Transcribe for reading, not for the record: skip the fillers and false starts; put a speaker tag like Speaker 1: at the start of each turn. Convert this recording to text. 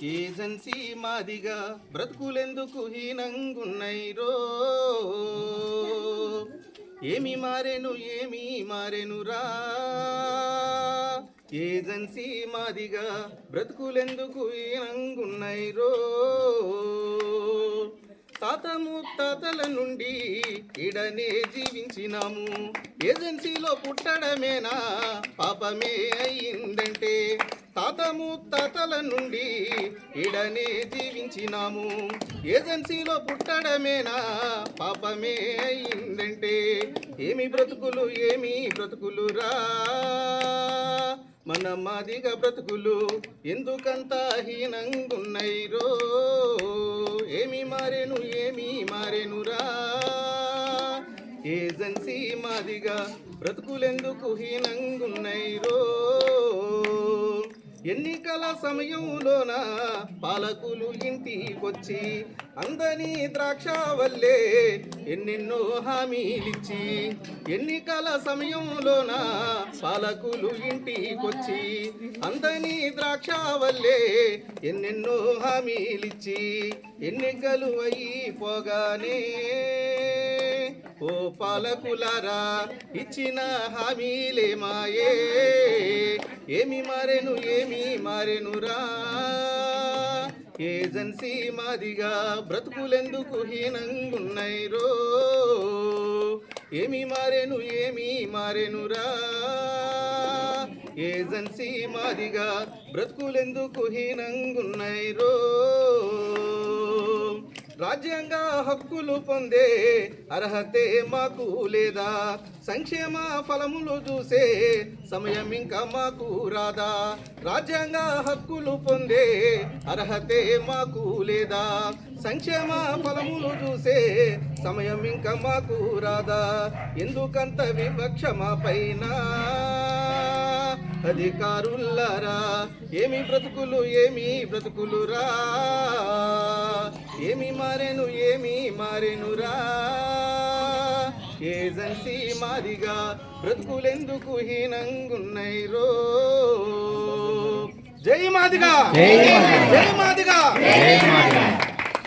Speaker 1: agency Madiga బ్రతుకులెందుకు హీనంగున్నైరో ఏమి మారెనురా agency Madiga బ్రతుకులెందుకు హీనంగున్నైరో తాత ముత్తాతల నుండి ఇడనే జీవించినాము ఏజెన్సీలో పుట్టడమేనా పాపమే అయిందంటే తాత ముత్తాతల నుండి ఇడనే జీవించినాము ఏజెన్సీలో పుట్టడమేనా పాపమే అయిందంటే ఏమి బ్రతుకులురా మన మాదిగ బ్రతుకులు ఎందుకంత హీనంగున్నైరో ఏమి మారెనురా ఏజెన్సీ మాదిగా బ్రతుకులెందుకు హీనంగున్నైరో ఎన్నికల సమయంలోన పాలకులు ఇంటికొచ్చి అందని ద్రాక్ష వల్లే ఎన్నెన్నో హామీలిచ్చి ఎన్నికల సమయంలోన పాలకులు ఇంటికొచ్చి అందని ద్రాక్ష వల్లే ఎన్నెన్నో హామీలిచ్చి ఎన్నికలు అయిపోగానే ఓ పాలకులారా ఇచ్చిన హామీలే మాయే ఏమి మారెనురా ఏజెన్సీ మాదిగా బ్రతుకులెందుకు హీనంగున్నైరో ఏమి మారెనురా ఏజెన్సీ మాదిగా బ్రతుకులెందుకు హీనంగున్నైరో రాజ్యాంగ హక్కులు పొందే అర్హతే మాకు లేదా సంక్షేమ ఫలములు చూసే సమయం ఇంకా మాకు రాదా రాజ్యాంగ హక్కులు పొందే అర్హతే మాకు లేదా సంక్షేమ ఫలములు చూసే సమయం ఇంకా మాకు రాదా ఎందుకంత వివక్ష మా పైన అధికారులారా ఏమి బ్రతుకులురా ఏమి మారెనురా ఏజెన్సీ మాదిగా బ్రతుకులెందుకు హీనంగున్నైరో జై మాదిగా